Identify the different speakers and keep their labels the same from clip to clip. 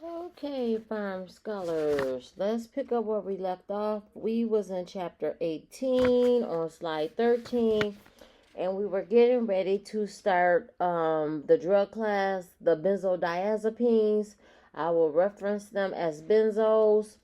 Speaker 1: Okay, farm scholars, let's pick up where we left off. We was in chapter 18 on slide 13, and we were getting ready to start the drug class, the benzodiazepines. I will reference them as benzos.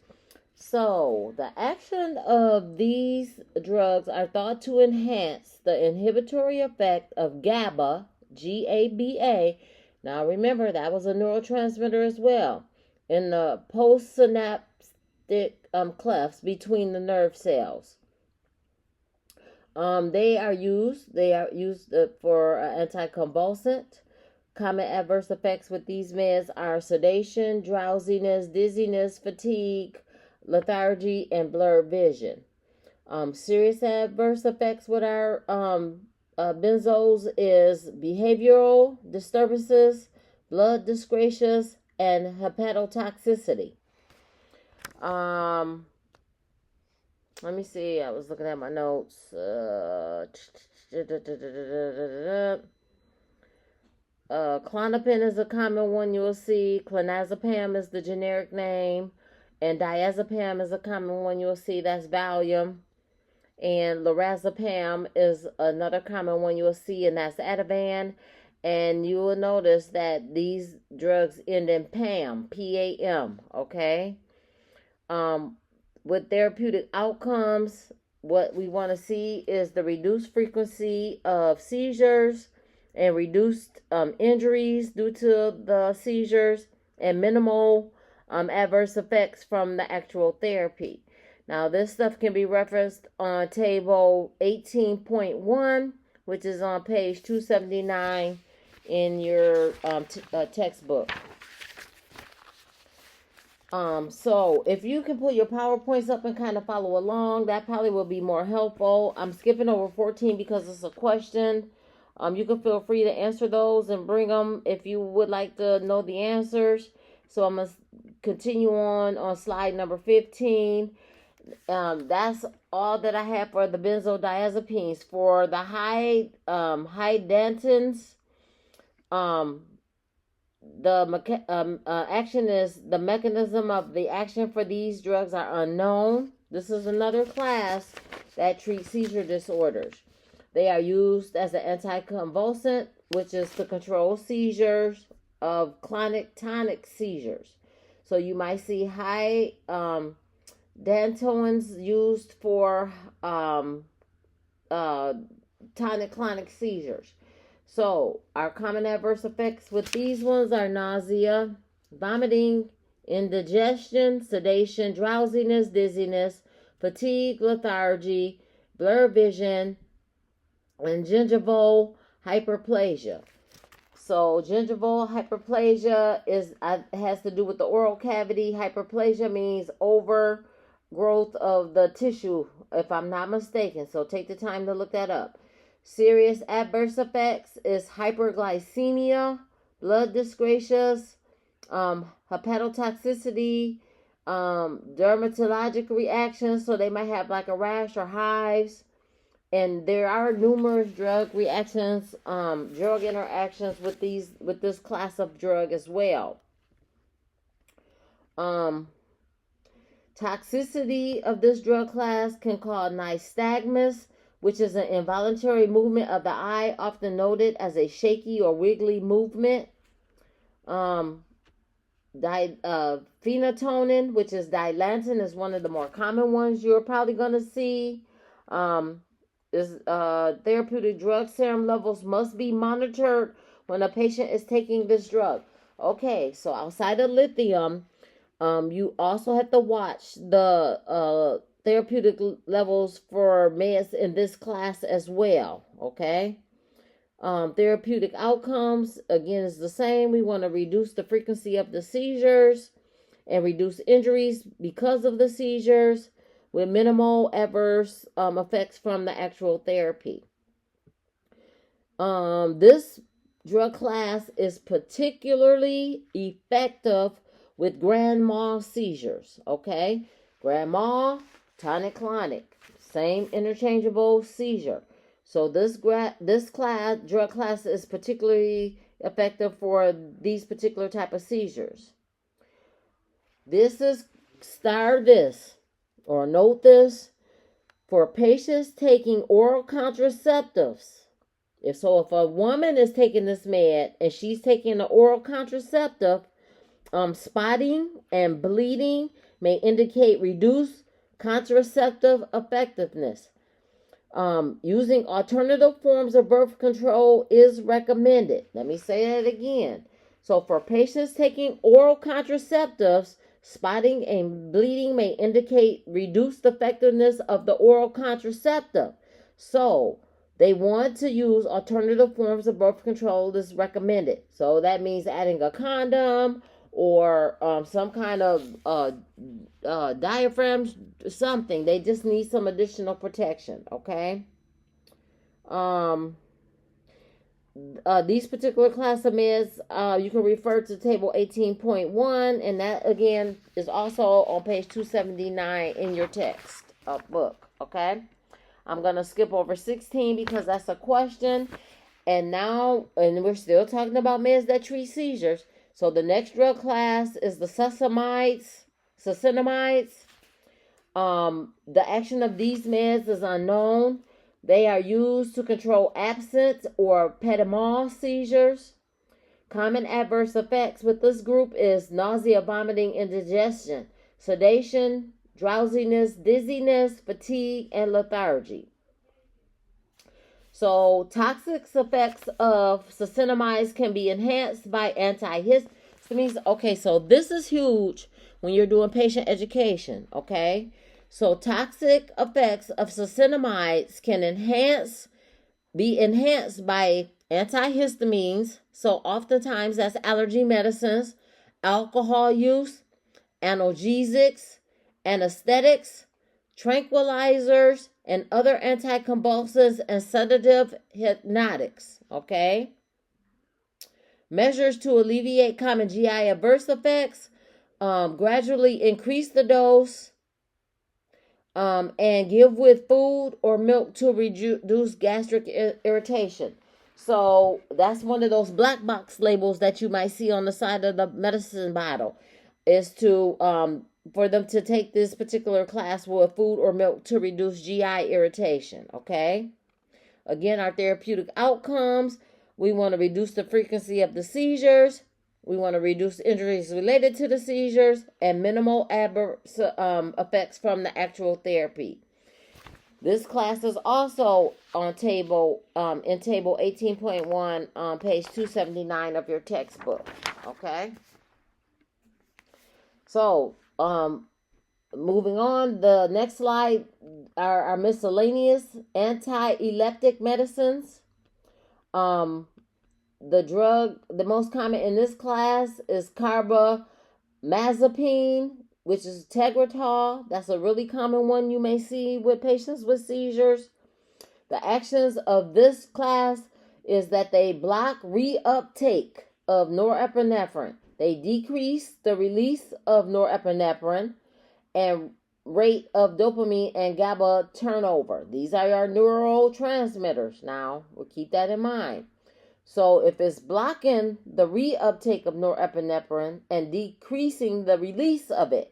Speaker 1: So, the action of these drugs are thought to enhance the inhibitory effect of GABA, GABA. Now, remember, that was a neurotransmitter as well, in the postsynaptic clefts between the nerve cells. They are used for anticonvulsant. Common adverse effects with these meds are sedation, drowsiness, dizziness, fatigue, lethargy, and blurred vision. Serious adverse effects with our benzos is behavioral disturbances, blood disgracious, and hepatotoxicity. Um, Let me see. I was looking at my notes. Clonopin is a common one you'll see. Clonazepam is the generic name. And diazepam is a common one you'll see. That's Valium. And lorazepam is another common one you'll see, and that's Ativan. And you will notice that these drugs end in PAM, P-A-M, okay? With therapeutic outcomes, what we want to see is the reduced frequency of seizures and reduced injuries due to the seizures and minimal adverse effects from the actual therapy. Now, this stuff can be referenced on table 18.1, which is on page 279 in your textbook. So if you can put your PowerPoints up and kind of follow along, that probably will be more helpful. I'm skipping over 14 because it's a question. You can feel free to answer those and bring them if you would like to know the answers. So I'm going to continue on slide number 15. That's all that I have for the benzodiazepines. For the high Dantons, the action is the mechanism of the action for these drugs are unknown. This is another class that treats seizure disorders. They are used as an anticonvulsant, which is to control seizures of clonic-tonic seizures. So you might see high Dantoins used for tonic-clonic seizures. So, our common adverse effects with these ones are nausea, vomiting, indigestion, sedation, drowsiness, dizziness, fatigue, lethargy, blurred vision, and gingival hyperplasia. So, gingival hyperplasia has to do with the oral cavity. Hyperplasia means overgrowth of the tissue, if I'm not mistaken. So, take the time to look that up. Serious adverse effects is hyperglycemia, blood disgracious, hepatotoxicity, dermatologic reactions, so they might have like a rash or hives. And there are numerous drug reactions, drug interactions with this class of drug as well. Toxicity of this drug class can cause nystagmus, which is an involuntary movement of the eye, often noted as a shaky or wiggly movement. Phenytonin, which is dilantin, is one of the more common ones you're probably going to see. Therapeutic drug serum levels must be monitored when a patient is taking this drug. Okay, so outside of lithium, you also have to watch the therapeutic levels for meds in this class as well, okay? Therapeutic outcomes, again, is the same. We want to reduce the frequency of the seizures and reduce injuries because of the seizures with minimal adverse effects from the actual therapy. This drug class is particularly effective with grand mal seizures, okay? Grand mal, tonic-clonic, same interchangeable seizure. So this drug class is particularly effective for these particular type of seizures. This is this or note this for patients taking oral contraceptives. If a woman is taking this med and she's taking an oral contraceptive, spotting and bleeding may indicate reduced contraceptive effectiveness. Using alternative forms of birth control is recommended. Let me say that again. So for patients taking oral contraceptives, spotting and bleeding may indicate reduced effectiveness of the oral contraceptive. So they want to use alternative forms of birth control is recommended. So that means adding a condom or some kind of diaphragm, something. They just need some additional protection, okay? These particular class of meds, you can refer to table 18.1, and that again is also on page 279 in your text book, okay? I'm going to skip over 16 because that's a question. And we're still talking about meds that treat seizures. So the next drug class is the succinamides. The action of these meds is unknown. They are used to control absence or epidemial seizures. Common adverse effects with this group is nausea, vomiting, indigestion, sedation, drowsiness, dizziness, fatigue, and lethargy. So toxic effects of succinamides can be enhanced by antihistamines. Okay, so this is huge when you're doing patient education, okay? So toxic effects of succinamides can be enhanced by antihistamines. So oftentimes that's allergy medicines, alcohol use, analgesics, anesthetics, tranquilizers, and other anticonvulsants and sedative hypnotics, okay? Measures to alleviate common GI adverse effects, gradually increase the dose, and give with food or milk to reduce gastric irritation. So that's one of those black box labels that you might see on the side of the medicine bottle, is to for them to take this particular class with food or milk to reduce GI irritation, okay? Again, our therapeutic outcomes, we want to reduce the frequency of the seizures, we want to reduce injuries related to the seizures, and minimal adverse effects from the actual therapy. This class is also on in table 18.1 on page 279 of your textbook, okay? So, moving on, the next slide are our miscellaneous anti-epileptic medicines. The most common in this class is carbamazepine, which is Tegretol. That's a really common one you may see with patients with seizures. The actions of this class is that they block reuptake of norepinephrine. They decrease the release of norepinephrine and rate of dopamine and GABA turnover. These are our neurotransmitters. Now, we'll keep that in mind. So if it's blocking the reuptake of norepinephrine and decreasing the release of it,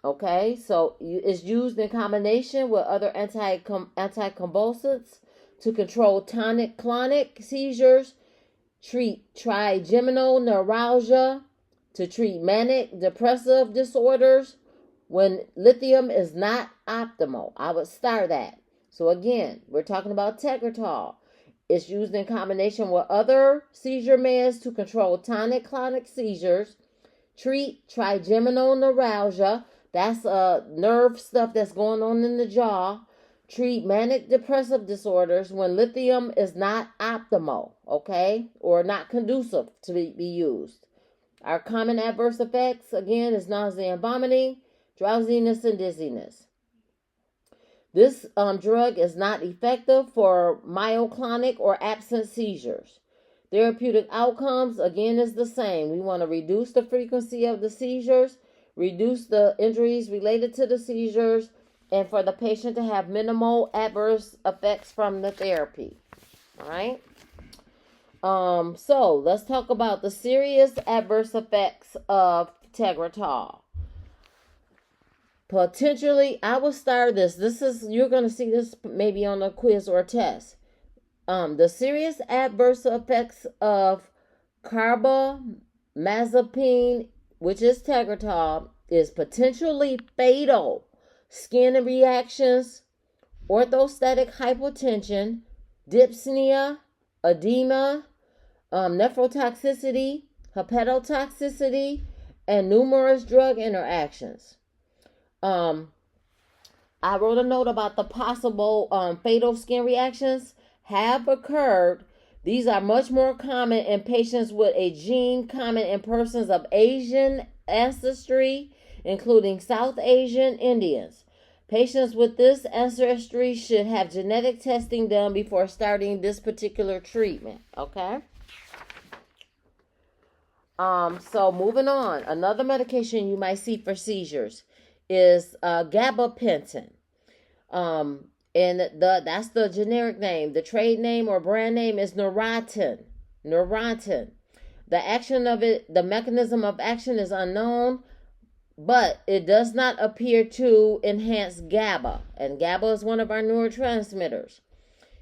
Speaker 1: okay, so it's used in combination with other anticonvulsants to control tonic-clonic seizures, treat trigeminal neuralgia, to treat manic depressive disorders when lithium is not optimal. I would start that. So again, we're talking about Tegretol. It's used in combination with other seizure meds to control tonic-clonic seizures, treat trigeminal neuralgia, that's nerve stuff that's going on in the jaw, treat manic depressive disorders when lithium is not optimal, okay, or not conducive to be used. Our common adverse effects, again, is nausea and vomiting, drowsiness, and dizziness. This drug is not effective for myoclonic or absent seizures. Therapeutic outcomes, again, is the same. We want to reduce the frequency of the seizures, reduce the injuries related to the seizures, and for the patient to have minimal adverse effects from the therapy. All right? So let's talk about the serious adverse effects of Tegretol. Potentially, I will start this. You're going to see this maybe on a quiz or a test. The serious adverse effects of carbamazepine, which is Tegretol, is potentially fatal. Skin reactions, orthostatic hypotension, dyspnea, edema, nephrotoxicity, hepatotoxicity, and numerous drug interactions. I wrote a note about the possible fatal skin reactions have occurred. These are much more common in patients with a gene common in persons of Asian ancestry, including South Asian Indians. Patients with this ancestry should have genetic testing done before starting this particular treatment. Okay? So moving on, another medication you might see for seizures is gabapentin. And that's the generic name. The trade name or brand name is Neurontin. The mechanism of action is unknown, but it does not appear to enhance GABA. And GABA is one of our neurotransmitters.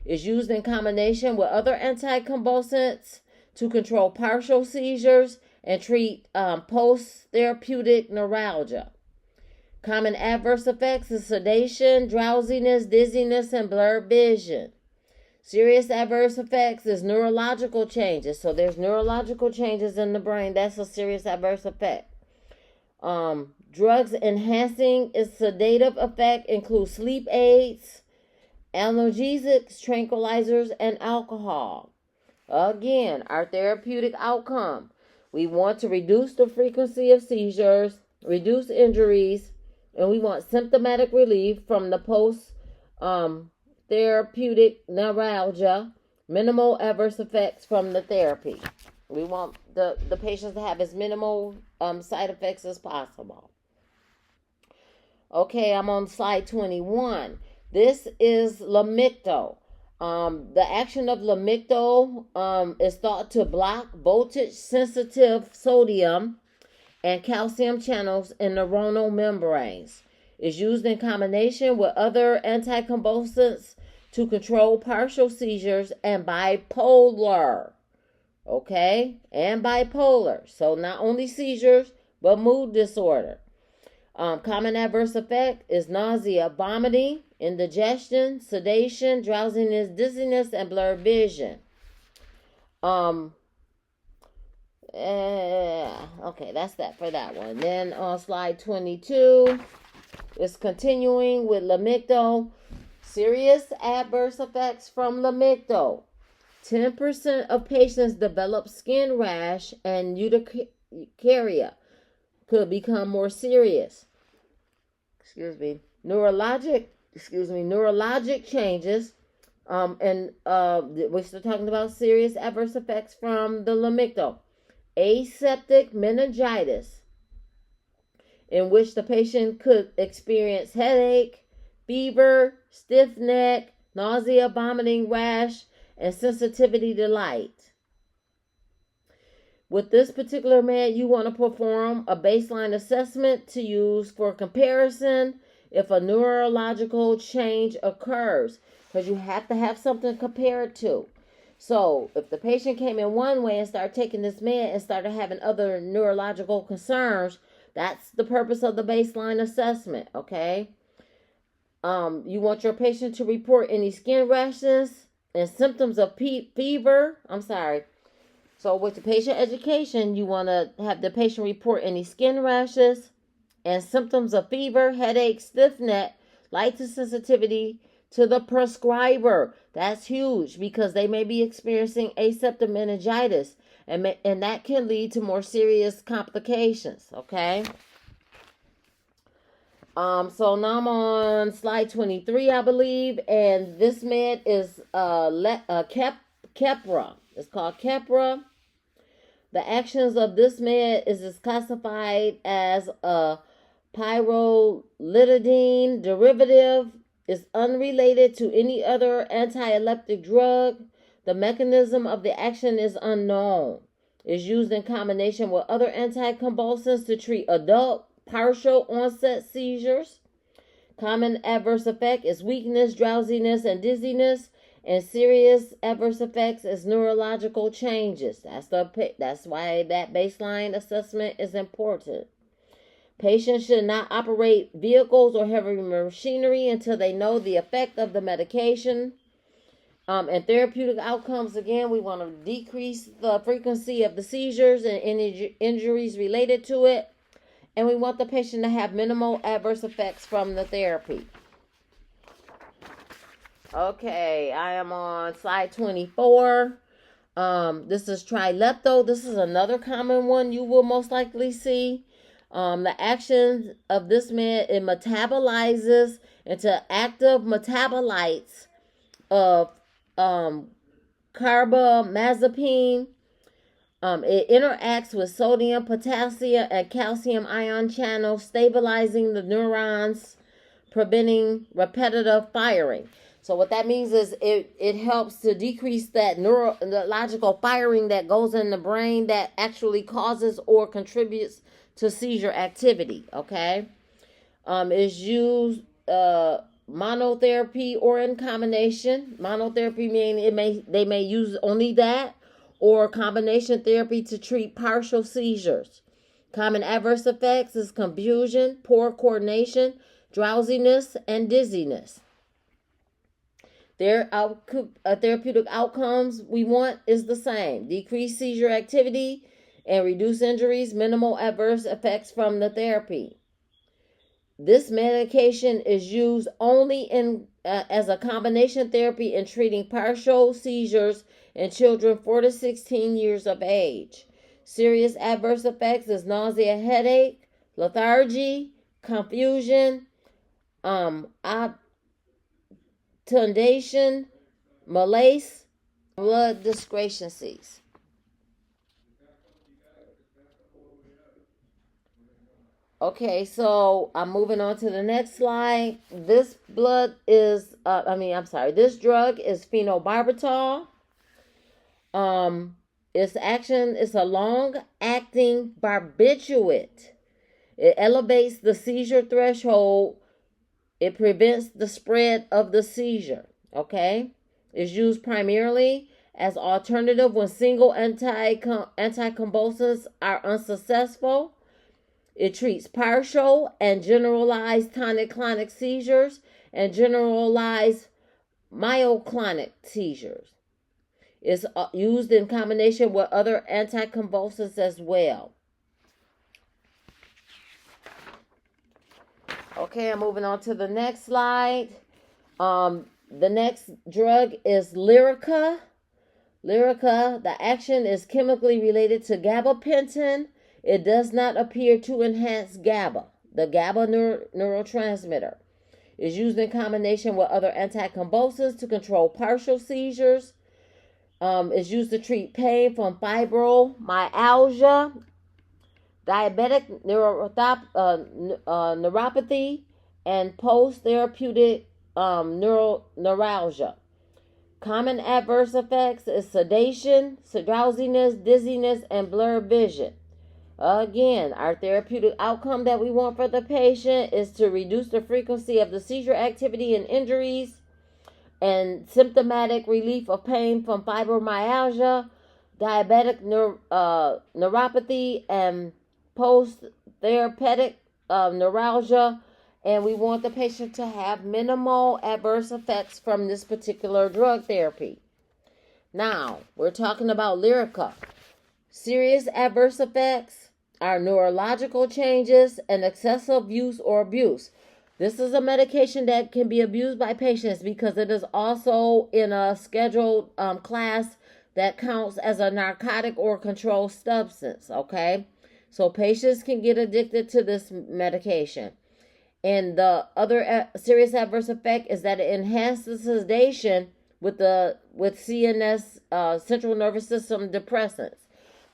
Speaker 1: It's used in combination with other anticonvulsants to control partial seizures and treat post-therapeutic neuralgia. Common adverse effects is sedation, drowsiness, dizziness, and blurred vision. Serious adverse effects is neurological changes. So there's neurological changes in the brain. That's a serious adverse effect. Drugs enhancing its sedative effect include sleep aids, analgesics, tranquilizers, and alcohol. Again, our therapeutic outcome. We want to reduce the frequency of seizures, reduce injuries, and we want symptomatic relief from the post-therapeutic neuralgia, minimal adverse effects from the therapy. We want the patients to have as minimal side effects as possible. Okay, I'm on slide 21. This is Lamictal. The action of Lamictal is thought to block voltage-sensitive sodium and calcium channels in neuronal membranes. It's used in combination with other anticonvulsants to control partial seizures and bipolar. Okay? And bipolar. So not only seizures, but mood disorder. Common adverse effect is nausea, vomiting, indigestion, sedation, drowsiness, dizziness, and blurred vision. Okay, that's that for that one. Then on slide 22, it's continuing with Lamictal. Serious adverse effects from Lamictal. 10% of patients develop skin rash and urticaria could become more serious. Neurologic changes. We're still talking about serious adverse effects from the Lamictal. Aseptic meningitis, in which the patient could experience headache, fever, stiff neck, nausea, vomiting, rash, and sensitivity to light. With this particular med, you want to perform a baseline assessment to use for comparison if a neurological change occurs, because you have to have something to compare it to. So if the patient came in one way and started taking this med and started having other neurological concerns, that's the purpose of the baseline assessment, okay? You want your patient to report any skin rashes and symptoms of fever. So with the patient education, you want to have the patient report any skin rashes and symptoms of fever, headache, stiff neck, light sensitivity to the prescriber. That's huge because they may be experiencing aseptic meningitis, and that can lead to more serious complications, okay? So now I'm on slide 23, I believe, and this med is Keppra. It's called Keppra. The actions of this med is classified as a pyrrolidine derivative. Is unrelated to any other anti-epileptic drug. The mechanism of the action is unknown. Is used in combination with other anticonvulsants to treat adult partial onset seizures. Common adverse effect is weakness, drowsiness, and dizziness. And serious adverse effects is neurological changes. That's why that baseline assessment is important. Patients should not operate vehicles or heavy machinery until they know the effect of the medication. And therapeutic outcomes, again, we want to decrease the frequency of the seizures and any injuries related to it. And we want the patient to have minimal adverse effects from the therapy. Okay, I am on slide 24. This is trilepto. This is another common one you will most likely see. The action of this med, it metabolizes into active metabolites of carbamazepine. It interacts with sodium, potassium, and calcium ion channels, stabilizing the neurons, preventing repetitive firing. So what that means is it helps to decrease that neurological firing that goes in the brain that actually causes or contributes to seizure activity. Okay, is used monotherapy or in combination. Monotherapy meaning they may use only that, or combination therapy to treat partial seizures. Common adverse effects is confusion, poor coordination, drowsiness, and dizziness. Their therapeutic outcomes we want is the same: decrease seizure activity and reduce injuries, minimal adverse effects from the therapy. This medication is used only as a combination therapy in treating partial seizures in children 4 to 16 years of age. Serious adverse effects is nausea, headache, lethargy, confusion, obtundation, malaise, blood discrepancies. Okay, so I'm moving on to the next slide. This drug is phenobarbital. Its action is a long-acting barbiturate. It elevates the seizure threshold. It prevents the spread of the seizure. Okay, it's used primarily as alternative when single anticonvulsants are unsuccessful. It treats partial and generalized tonic-clonic seizures and generalized myoclonic seizures. It's used in combination with other anticonvulsants as well. Okay, I'm moving on to the next slide. The next drug is Lyrica. Lyrica, the action is chemically related to gabapentin. It does not appear to enhance GABA, the GABA neurotransmitter. It's used in combination with other anticonvulsants to control partial seizures. It's used to treat pain from fibromyalgia, diabetic neuropathy, and post-therapeutic neuralgia. Common adverse effects is sedation, drowsiness, dizziness, and blurred vision. Again, our therapeutic outcome that we want for the patient is to reduce the frequency of the seizure activity and injuries, and symptomatic relief of pain from fibromyalgia, diabetic neuropathy, and post-therapeutic neuralgia. And we want the patient to have minimal adverse effects from this particular drug therapy. Now, we're talking about Lyrica. Serious adverse effects are neurological changes and excessive use or abuse. This is a medication that can be abused by patients because it is also in a scheduled class that counts as a narcotic or controlled substance, okay? So patients can get addicted to this medication. And the other serious adverse effect is that it enhances sedation with CNS, central nervous system depressants.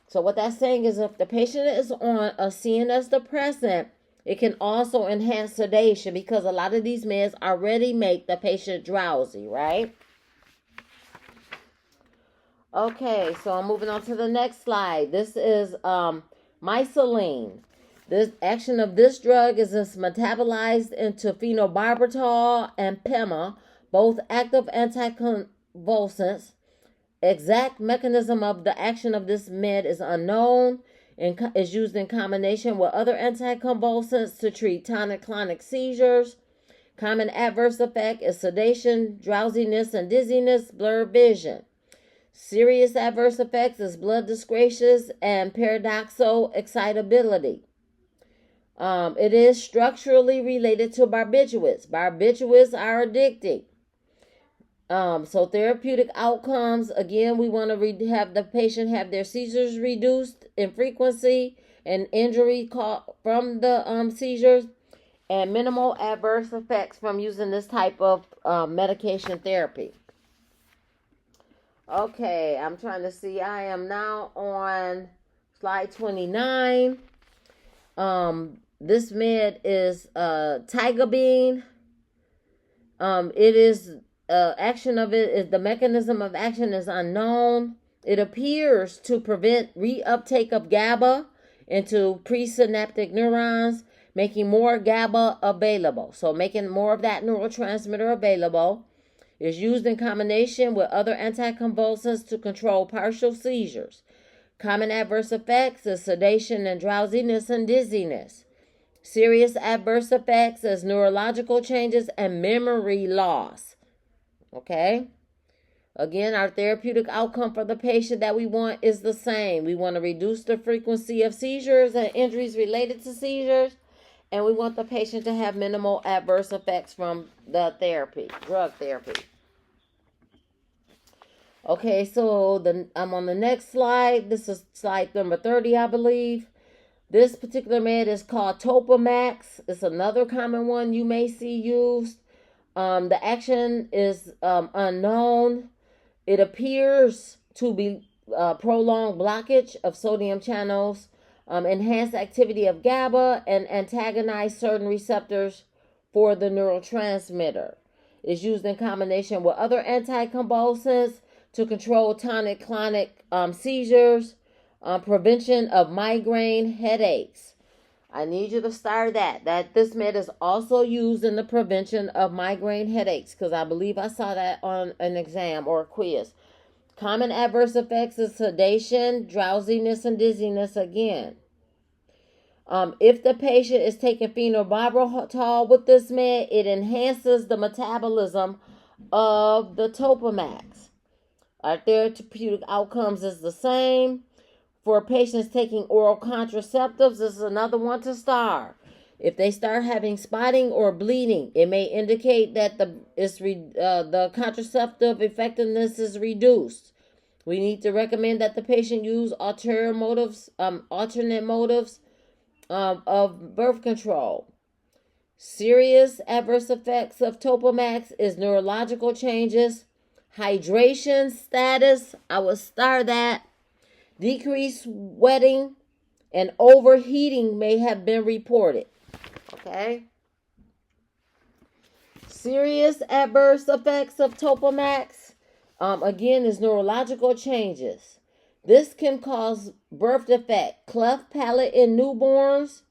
Speaker 1: So what that's saying is if the patient is on a CNS depressant, it can also enhance sedation because a lot of these meds already make the patient drowsy, right? Okay, so I'm moving on to the next slide. This is myceline. This action of this drug is metabolized into phenobarbital and PEMA, both active anticonvulsants. Exact mechanism of the action of this med is unknown and is used in combination with other anticonvulsants to treat tonic-clonic seizures. Common adverse effect is sedation, drowsiness, and dizziness, blurred vision. Serious adverse effects is blood disgraces and paradoxal excitability. It is structurally related to barbiturates. Barbiturates are addicting. So therapeutic outcomes, again, we want to have the patient have their seizures reduced in frequency and injury from the seizures, and minimal adverse effects from using this type of medication therapy. Okay, I'm trying to see. I am now on slide 29. This med is tiger bean. It is action of it is the mechanism of action is unknown. It appears to prevent reuptake of GABA into presynaptic neurons, making more GABA available. So making more of that neurotransmitter available. Is used in combination with other anticonvulsants to control partial seizures. Common adverse effects is sedation and drowsiness and dizziness. Serious adverse effects is neurological changes and memory loss. Okay? Again, our therapeutic outcome for the patient that we want is the same. We want to reduce the frequency of seizures and injuries related to seizures, and we want the patient to have minimal adverse effects from the therapy, drug therapy. Okay, so I'm on the next slide. This is slide number 30, I believe. This particular med is called Topamax. It's another common one you may see used. The action is unknown. It appears to be prolonged blockage of sodium channels, enhanced activity of GABA, and antagonize certain receptors for the neurotransmitter. It's used in combination with other anticonvulsants to control tonic-clonic seizures, prevention of migraine headaches. I need you to start that this med is also used in the prevention of migraine headaches, because I believe I saw that on an exam or a quiz. Common adverse effects is sedation, drowsiness, and dizziness again. If the patient is taking phenobarbital with this med, it enhances the metabolism of the Topamax. Our therapeutic outcomes is the same. For patients taking oral contraceptives, this is another one to star. If they start having spotting or bleeding, it may indicate that the contraceptive effectiveness is reduced. We need to recommend that the patient use alternate motives of birth control. Serious adverse effects of Topamax is neurological changes, hydration status, I would star that. Decreased sweating and overheating may have been reported. Okay. Serious adverse effects of Topamax, again, is neurological changes. This can cause birth defect, cleft palate in newborns.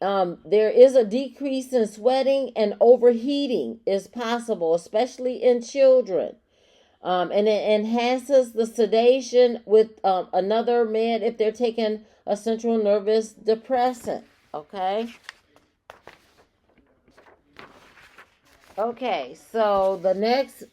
Speaker 1: There is a decrease in sweating, and overheating is possible, especially in children. And it enhances the sedation with another med if they're taking a central nervous depressant. Okay. Okay, so the next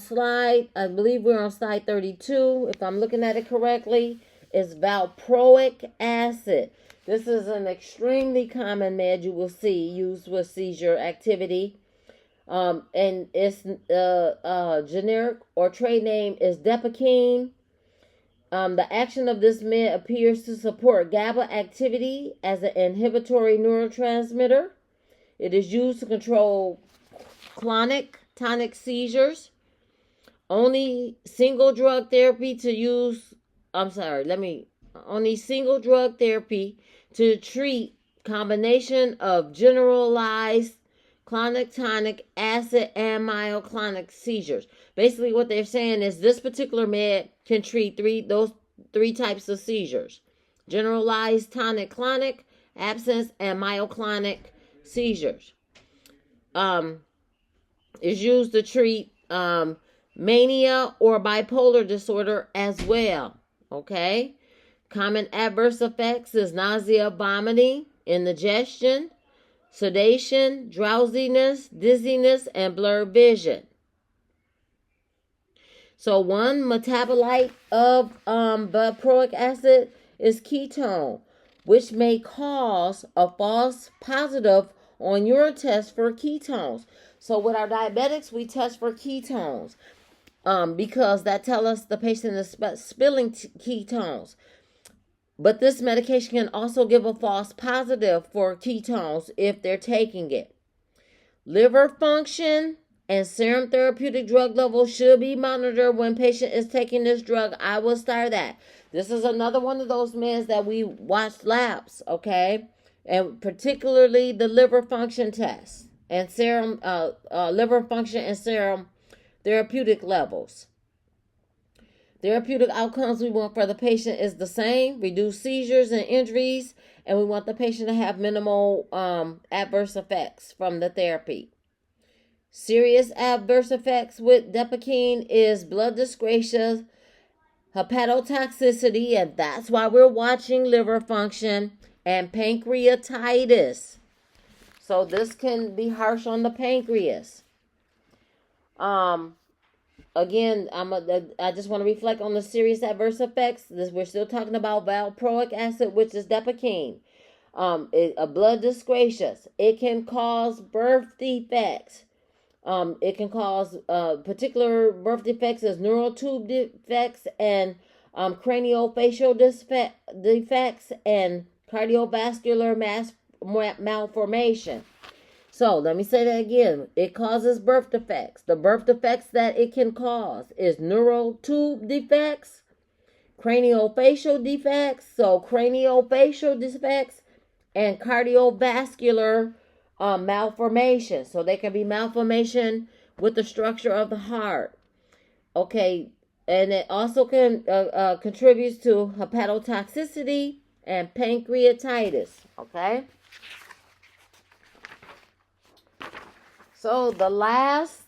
Speaker 1: slide, I believe we're on slide 32, if I'm looking at it correctly, is valproic acid. This is an extremely common med you will see used with seizure activity. And its generic or trade name is Depakine. The action of this med appears to support GABA activity as an inhibitory neurotransmitter. It is used to control tonic seizures. Only single drug therapy to treat combination of generalized clonic-tonic acid and myoclonic seizures. Basically what they're saying is this particular med can treat those three types of seizures: generalized tonic-clonic, absence, and myoclonic seizures. Is used to treat mania or bipolar disorder as well. Okay. Common adverse effects is nausea, vomiting, indigestion, sedation, drowsiness, dizziness, and blurred vision. So one metabolite of valproic acid is ketone, which may cause a false positive on your test for ketones. So with our diabetics, we test for ketones because that tells us the patient is spilling ketones. But this medication can also give a false positive for ketones if they're taking it. Liver function and serum therapeutic drug levels should be monitored when patient is taking this drug. I will start that. This is another one of those meds that we watch labs, okay? And particularly the liver function test and serum, liver function and serum therapeutic levels. Therapeutic outcomes we want for the patient is the same: reduce seizures and injuries, and we want the patient to have minimal adverse effects from the therapy. Serious adverse effects with depakine is blood dyscrasia, hepatotoxicity, and that's why we're watching liver function, and pancreatitis. So this can be harsh on the pancreas. Again, I just want to reflect on the serious adverse effects. We're still talking about valproic acid, which is depakine. A blood dyscrasia. It can cause birth defects. It can cause particular birth defects as neural tube defects and craniofacial defects and cardiovascular malformation. So let me say that again. It causes birth defects. The birth defects that it can cause is neural tube defects, craniofacial defects, and cardiovascular malformation. So they can be malformation with the structure of the heart. Okay, and it also can contributes to hepatotoxicity and pancreatitis. Okay. So the last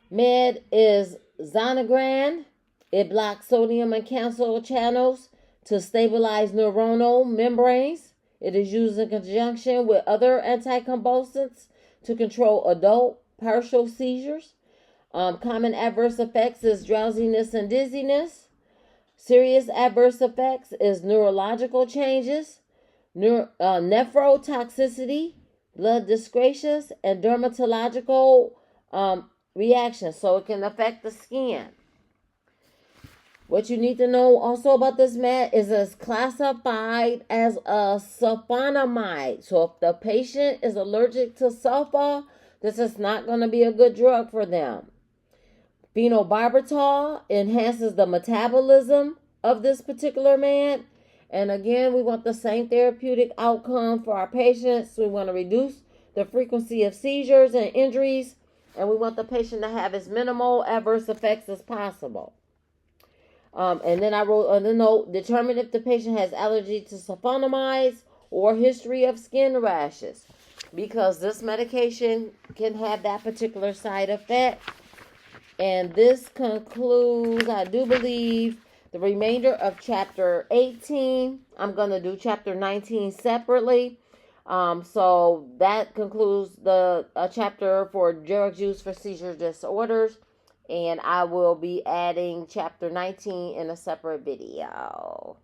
Speaker 1: med is Zonegran. It blocks sodium and calcium channels to stabilize neuronal membranes. It is used in conjunction with other anticonvulsants to control adult partial seizures. Common adverse effects is drowsiness and dizziness. Serious adverse effects is neurological changes, nephrotoxicity, blood dyscrasias, and dermatological reactions. So it can affect the skin. What you need to know also about this med is it's classified as a sulfonamide. So if the patient is allergic to sulfa, this is not going to be a good drug for them. Phenobarbital enhances the metabolism of this particular med. And again, we want the same therapeutic outcome for our patients. We want to reduce the frequency of seizures and injuries, and we want the patient to have as minimal adverse effects as possible. And then I wrote on the note, determine if the patient has allergy to sulfonamides or history of skin rashes, because this medication can have that particular side effect. And this concludes, I do believe, the remainder of chapter 18. I'm going to do chapter 19 separately. So that concludes the chapter for drug use for seizure disorders. And I will be adding chapter 19 in a separate video.